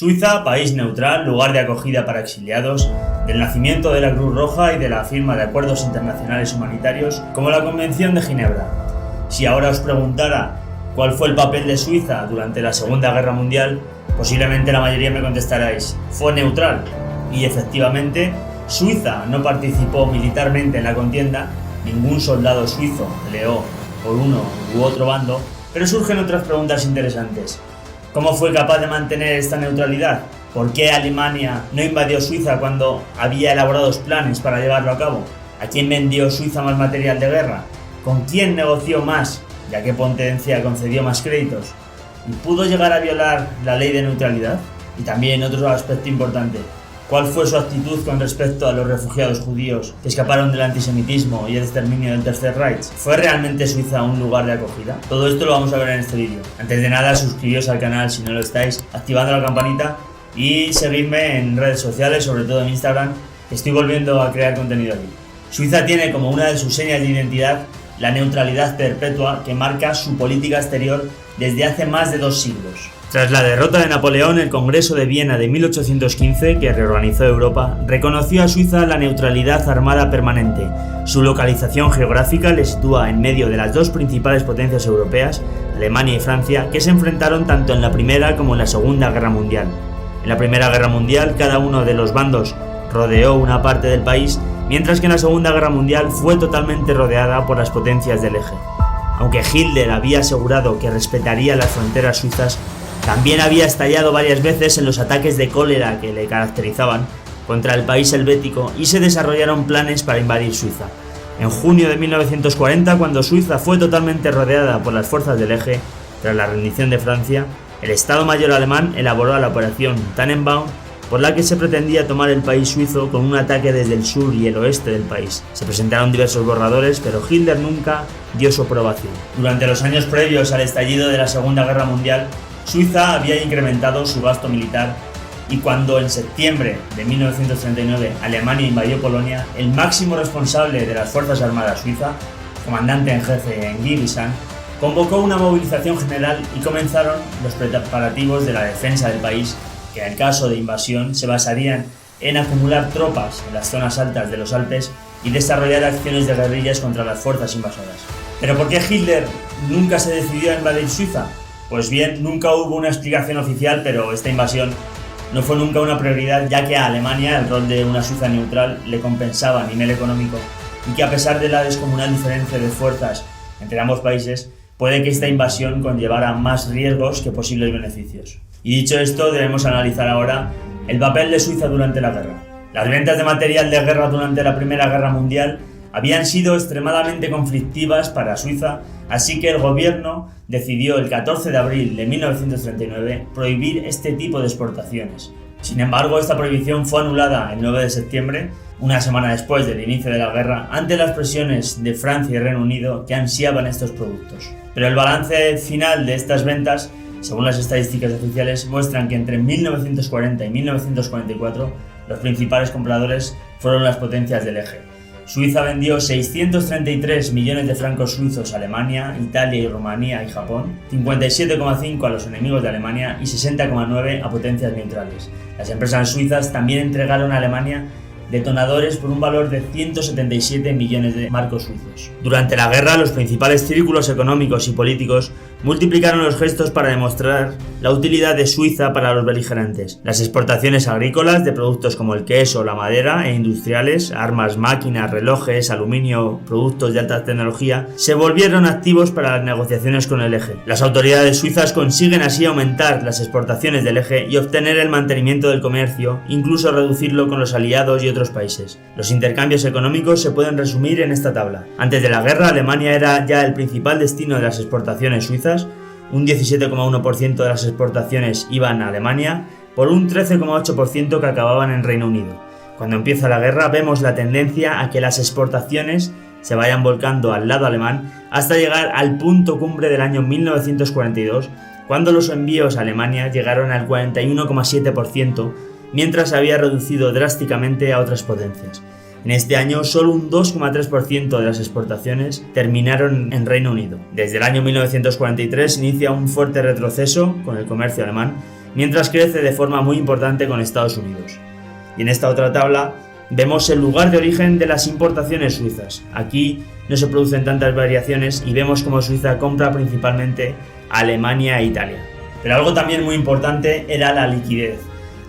Suiza, país neutral, lugar de acogida para exiliados, del nacimiento de la Cruz Roja y de la firma de acuerdos internacionales humanitarios como la Convención de Ginebra. Si ahora os preguntara cuál fue el papel de Suiza durante la Segunda Guerra Mundial, posiblemente la mayoría me contestaréis, fue neutral. Y efectivamente, Suiza no participó militarmente en la contienda, ningún soldado suizo peleó por uno u otro bando, pero surgen otras preguntas interesantes. ¿Cómo fue capaz de mantener esta neutralidad? ¿Por qué Alemania no invadió Suiza cuando había elaborados planes para llevarlo a cabo? ¿A quién vendió Suiza más material de guerra? ¿Con quién negoció más, ya que potencia concedió más créditos? ¿Y pudo llegar a violar la ley de neutralidad? Y también otro aspecto importante, ¿cuál fue su actitud con respecto a los refugiados judíos que escaparon del antisemitismo y el exterminio del Tercer Reich? ¿Fue realmente Suiza un lugar de acogida? Todo esto lo vamos a ver en este vídeo. Antes de nada, suscribíos al canal si no lo estáis, activando la campanita y seguidme en redes sociales, sobre todo en Instagram, que estoy volviendo a crear contenido aquí. Suiza tiene como una de sus señas de identidad la neutralidad perpetua que marca su política exterior desde hace más de 2 siglos. Tras la derrota de Napoleón, el Congreso de Viena de 1815, que reorganizó Europa, reconoció a Suiza la neutralidad armada permanente. Su localización geográfica le sitúa en medio de las dos principales potencias europeas, Alemania y Francia, que se enfrentaron tanto en la Primera como en la Segunda Guerra Mundial. En la Primera Guerra Mundial, cada uno de los bandos rodeó una parte del país, mientras que en la Segunda Guerra Mundial fue totalmente rodeada por las potencias del eje. Aunque Hitler había asegurado que respetaría las fronteras suizas, también había estallado varias veces en los ataques de cólera que le caracterizaban contra el país helvético y se desarrollaron planes para invadir Suiza. En junio de 1940, cuando Suiza fue totalmente rodeada por las fuerzas del eje, tras la rendición de Francia, el Estado Mayor alemán elaboró la operación Tannenbaum, por la que se pretendía tomar el país suizo con un ataque desde el sur y el oeste del país. Se presentaron diversos borradores, pero Hitler nunca dio su aprobación. Durante los años previos al estallido de la Segunda Guerra Mundial, Suiza había incrementado su gasto militar y cuando en septiembre de 1939 Alemania invadió Polonia, el máximo responsable de las Fuerzas Armadas Suiza, comandante en jefe en Givisan, convocó una movilización general y comenzaron los preparativos de la defensa del país, que en el caso de invasión se basarían en acumular tropas en las zonas altas de los Alpes y desarrollar acciones de guerrillas contra las fuerzas invasoras. ¿Pero por qué Hitler nunca se decidió a invadir Suiza? Pues bien, nunca hubo una explicación oficial, pero esta invasión no fue nunca una prioridad, ya que a Alemania el rol de una Suiza neutral le compensaba a nivel económico y que a pesar de la descomunal diferencia de fuerzas entre ambos países, puede que esta invasión conllevara más riesgos que posibles beneficios. Y dicho esto, debemos analizar ahora el papel de Suiza durante la guerra. Las ventas de material de guerra durante la Primera Guerra Mundial habían sido extremadamente conflictivas para Suiza, así que el gobierno decidió el 14 de abril de 1939 prohibir este tipo de exportaciones. Sin embargo, esta prohibición fue anulada el 9 de septiembre, una semana después del inicio de la guerra, ante las presiones de Francia y Reino Unido que ansiaban estos productos. Pero el balance final de estas ventas, según las estadísticas oficiales, muestran que entre 1940 y 1944 los principales compradores fueron las potencias del eje. Suiza vendió 633 millones de francos suizos a Alemania, Italia y Rumanía y Japón, 57,5 a los enemigos de Alemania y 60,9 a potencias neutrales. Las empresas suizas también entregaron a Alemania detonadores por un valor de 177 millones de marcos suizos. Durante la guerra, los principales círculos económicos y políticos multiplicaron los gestos para demostrar la utilidad de Suiza para los beligerantes. Las exportaciones agrícolas de productos como el queso, la madera e industriales, armas, máquinas, relojes, aluminio, productos de alta tecnología, se volvieron activos para las negociaciones con el eje. Las autoridades suizas consiguen así aumentar las exportaciones del eje y obtener el mantenimiento del comercio, incluso reducirlo con los aliados y otros países. Los intercambios económicos se pueden resumir en esta tabla. Antes de la guerra, Alemania era ya el principal destino de las exportaciones suizas. Un 17,1% de las exportaciones iban a Alemania, por un 13,8% que acababan en Reino Unido. Cuando empieza la guerra, vemos la tendencia a que las exportaciones se vayan volcando al lado alemán hasta llegar al punto cumbre del año 1942, cuando los envíos a Alemania llegaron al 41,7%, mientras se había reducido drásticamente a otras potencias. En este año, solo un 2,3% de las exportaciones terminaron en Reino Unido. Desde el año 1943 inicia un fuerte retroceso con el comercio alemán mientras crece de forma muy importante con Estados Unidos. Y en esta otra tabla vemos el lugar de origen de las importaciones suizas. Aquí no se producen tantas variaciones y vemos cómo Suiza compra principalmente a Alemania e Italia. Pero algo también muy importante era la liquidez.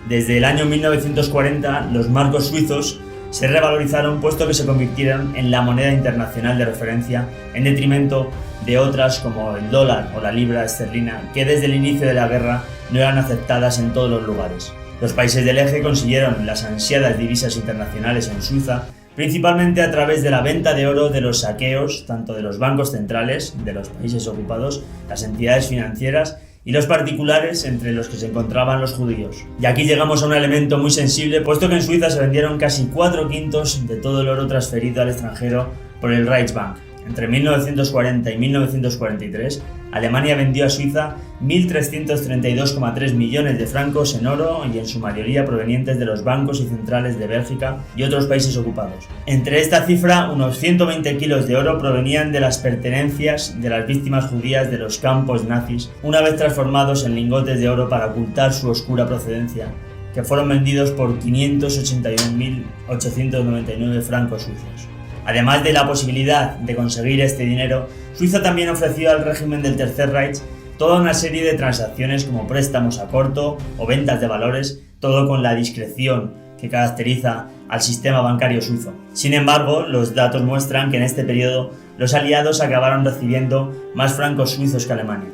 Desde el año 1940 los marcos suizos se revalorizaron puesto que se convirtieron en la moneda internacional de referencia en detrimento de otras como el dólar o la libra esterlina, que desde el inicio de la guerra no eran aceptadas en todos los lugares. Los países del eje consiguieron las ansiadas divisas internacionales en Suiza, principalmente a través de la venta de oro de los saqueos, tanto de los bancos centrales de los países ocupados, las entidades financieras y los particulares, entre los que se encontraban los judíos. Y aquí llegamos a un elemento muy sensible, puesto que en Suiza se vendieron casi 4/5 de todo el oro transferido al extranjero por el Reichsbank. Entre 1940 y 1943, Alemania vendió a Suiza 1.332,3 millones de francos en oro y en su mayoría provenientes de los bancos y centrales de Bélgica y otros países ocupados. Entre esta cifra, unos 120 kilos de oro provenían de las pertenencias de las víctimas judías de los campos nazis, una vez transformados en lingotes de oro para ocultar su oscura procedencia, que fueron vendidos por 581.899 francos suizos. Además de la posibilidad de conseguir este dinero, Suiza también ofreció al régimen del Tercer Reich toda una serie de transacciones como préstamos a corto o ventas de valores, todo con la discreción que caracteriza al sistema bancario suizo. Sin embargo, los datos muestran que en este periodo los aliados acabaron recibiendo más francos suizos que Alemania.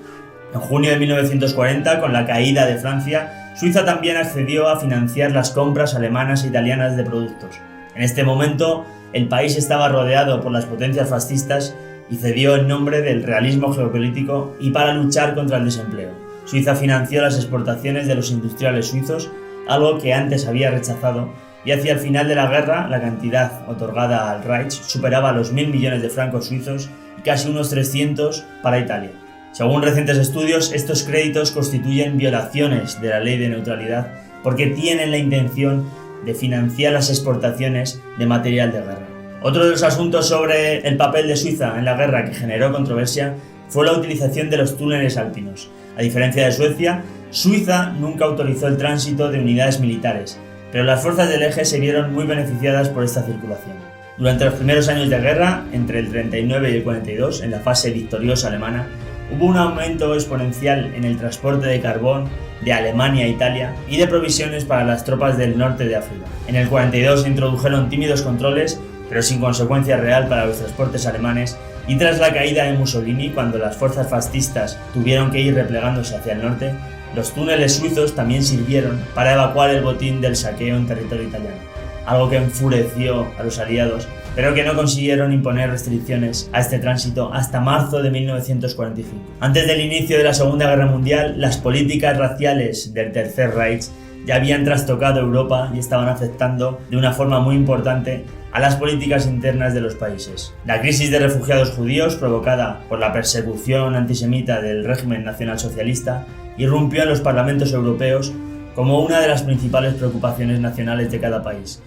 En junio de 1940, con la caída de Francia, Suiza también accedió a financiar las compras alemanas e italianas de productos. En este momento, el país estaba rodeado por las potencias fascistas y cedió en nombre del realismo geopolítico y para luchar contra el desempleo. Suiza financió las exportaciones de los industriales suizos, algo que antes había rechazado, y hacia el final de la guerra la cantidad otorgada al Reich superaba los 1.000 millones de francos suizos y casi unos 300 para Italia. Según recientes estudios, estos créditos constituyen violaciones de la ley de neutralidad porque tienen la intención de financiar las exportaciones de material de guerra. Otro de los asuntos sobre el papel de Suiza en la guerra que generó controversia fue la utilización de los túneles alpinos. A diferencia de Suecia, Suiza nunca autorizó el tránsito de unidades militares, pero las fuerzas del eje se vieron muy beneficiadas por esta circulación. Durante los primeros años de guerra, entre el 39 y el 42, en la fase victoriosa alemana, hubo un aumento exponencial en el transporte de carbón de Alemania a Italia y de provisiones para las tropas del norte de África. En el 42 se introdujeron tímidos controles, pero sin consecuencia real para los transportes alemanes, y tras la caída de Mussolini, cuando las fuerzas fascistas tuvieron que ir replegándose hacia el norte, los túneles suizos también sirvieron para evacuar el botín del saqueo en territorio italiano, algo que enfureció a los aliados, pero que no consiguieron imponer restricciones a este tránsito hasta marzo de 1945. Antes del inicio de la Segunda Guerra Mundial, las políticas raciales del Tercer Reich ya habían trastocado Europa y estaban afectando de una forma muy importante a las políticas internas de los países. La crisis de refugiados judíos, provocada por la persecución antisemita del régimen nacionalsocialista, irrumpió en los parlamentos europeos como una de las principales preocupaciones nacionales de cada país.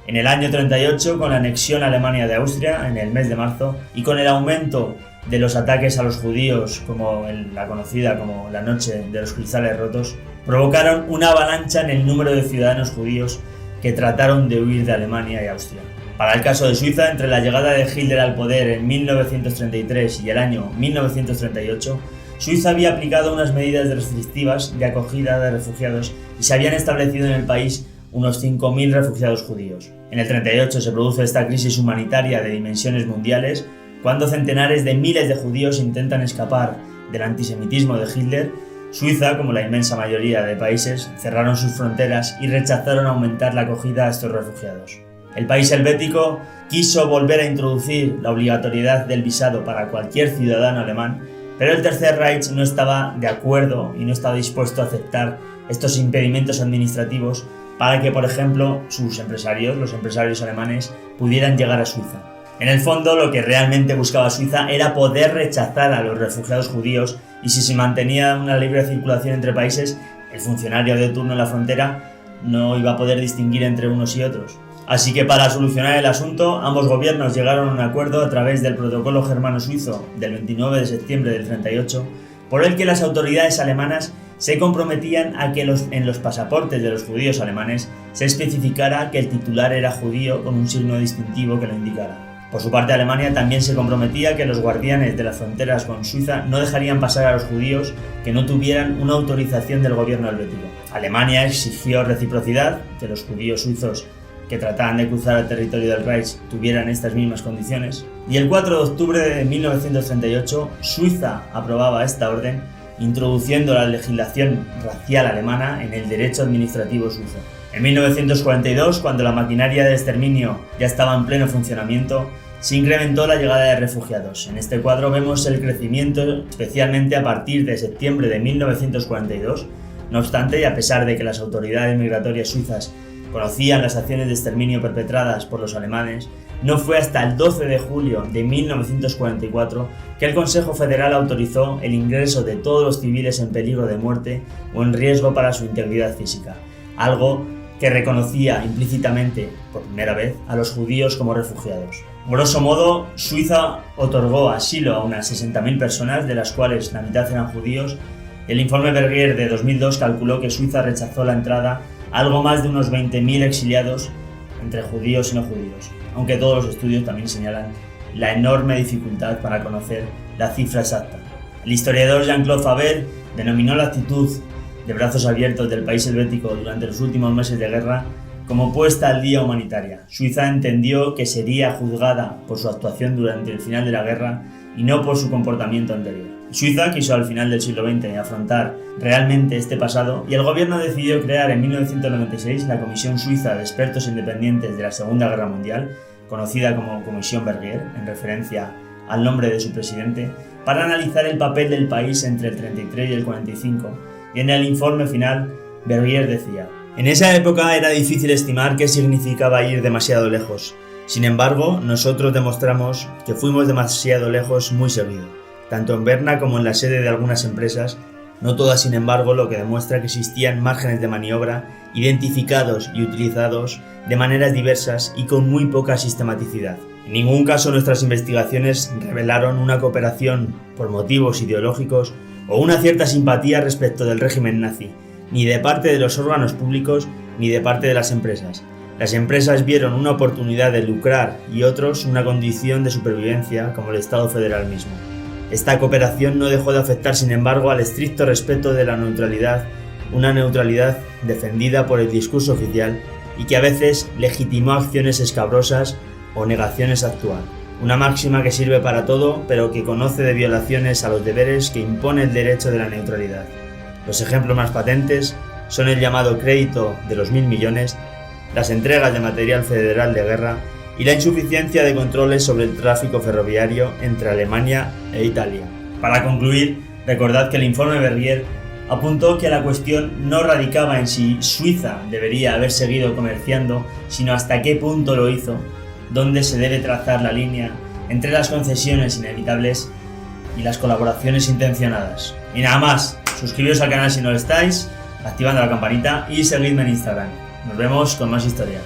En el año 38, con la anexión a Alemania de Austria en el mes de marzo y con el aumento de los ataques a los judíos, como la conocida como la Noche de los Cristales Rotos, provocaron una avalancha en el número de ciudadanos judíos que trataron de huir de Alemania y Austria. Para el caso de Suiza, entre la llegada de Hitler al poder en 1933 y el año 1938, Suiza había aplicado unas medidas restrictivas de acogida de refugiados y se habían establecido en el país unos 5.000 refugiados judíos. En el 38 se produce esta crisis humanitaria de dimensiones mundiales, cuando centenares de miles de judíos intentan escapar del antisemitismo de Hitler. Suiza, como la inmensa mayoría de países, cerraron sus fronteras y rechazaron aumentar la acogida a estos refugiados. El país helvético quiso volver a introducir la obligatoriedad del visado para cualquier ciudadano alemán, pero el Tercer Reich no estaba de acuerdo y no estaba dispuesto a aceptar estos impedimentos administrativos para que, por ejemplo, los empresarios alemanes, pudieran llegar a Suiza. En el fondo, lo que realmente buscaba Suiza era poder rechazar a los refugiados judíos, y si se mantenía una libre circulación entre países, el funcionario de turno en la frontera no iba a poder distinguir entre unos y otros. Así que para solucionar el asunto, ambos gobiernos llegaron a un acuerdo a través del Protocolo Germano-Suizo del 29 de septiembre del 38, por el que las autoridades alemanas se comprometían a que en los pasaportes de los judíos alemanes se especificara que el titular era judío con un signo distintivo que lo indicara. Por su parte, Alemania también se comprometía que los guardianes de las fronteras con Suiza no dejarían pasar a los judíos que no tuvieran una autorización del gobierno helvético. Alemania exigió reciprocidad, que los judíos suizos que trataban de cruzar el territorio del Reich tuvieran estas mismas condiciones, y el 4 de octubre de 1938 Suiza aprobaba esta orden, introduciendo la legislación racial alemana en el derecho administrativo suizo. En 1942, cuando la maquinaria de exterminio ya estaba en pleno funcionamiento, se incrementó la llegada de refugiados. En este cuadro vemos el crecimiento, especialmente a partir de septiembre de 1942. No obstante, y a pesar de que las autoridades migratorias suizas conocían las acciones de exterminio perpetradas por los alemanes, no fue hasta el 12 de julio de 1944 que el Consejo Federal autorizó el ingreso de todos los civiles en peligro de muerte o en riesgo para su integridad física, algo que reconocía implícitamente, por primera vez, a los judíos como refugiados. Grosso modo, Suiza otorgó asilo a unas 60.000 personas, de las cuales la mitad eran judíos. El informe Bergier de 2002 calculó que Suiza rechazó la entrada a algo más de unos 20.000 exiliados entre judíos y no judíos, aunque todos los estudios también señalan la enorme dificultad para conocer la cifra exacta. El historiador Jean-Claude Faber denominó la actitud de brazos abiertos del país helvético durante los últimos meses de guerra como puesta al día humanitaria. Suiza entendió que sería juzgada por su actuación durante el final de la guerra y no por su comportamiento anterior. Suiza quiso al final del siglo XX afrontar realmente este pasado y el gobierno decidió crear en 1996 la Comisión Suiza de Expertos Independientes de la Segunda Guerra Mundial, conocida como Comisión Bergier, en referencia al nombre de su presidente, para analizar el papel del país entre el 33 y el 45, y en el informe final Bergier decía: en esa época era difícil estimar qué significaba ir demasiado lejos. Sin embargo, nosotros demostramos que fuimos demasiado lejos muy seguido, tanto en Berna como en la sede de algunas empresas, no todas sin embargo, lo que demuestra que existían márgenes de maniobra identificados y utilizados de maneras diversas y con muy poca sistematicidad. En ningún caso nuestras investigaciones revelaron una cooperación por motivos ideológicos o una cierta simpatía respecto del régimen nazi, ni de parte de los órganos públicos ni de parte de las empresas. Las empresas vieron una oportunidad de lucrar y otros una condición de supervivencia, como el Estado federal mismo. Esta cooperación no dejó de afectar, sin embargo, al estricto respeto de la neutralidad, una neutralidad defendida por el discurso oficial y que a veces legitimó acciones escabrosas o negaciones a actuar. Una máxima que sirve para todo, pero que conoce de violaciones a los deberes que impone el derecho de la neutralidad. Los ejemplos más patentes son el llamado crédito de los 1.000 millones, las entregas de material federal de guerra y la insuficiencia de controles sobre el tráfico ferroviario entre Alemania e Italia. Para concluir, recordad que el informe Bergier apuntó que la cuestión no radicaba en si Suiza debería haber seguido comerciando, sino hasta qué punto lo hizo, dónde se debe trazar la línea entre las concesiones inevitables y las colaboraciones intencionadas. Y nada más, suscribiros al canal si no lo estáis, activando la campanita y seguidme en Instagram. Nos vemos con más historia.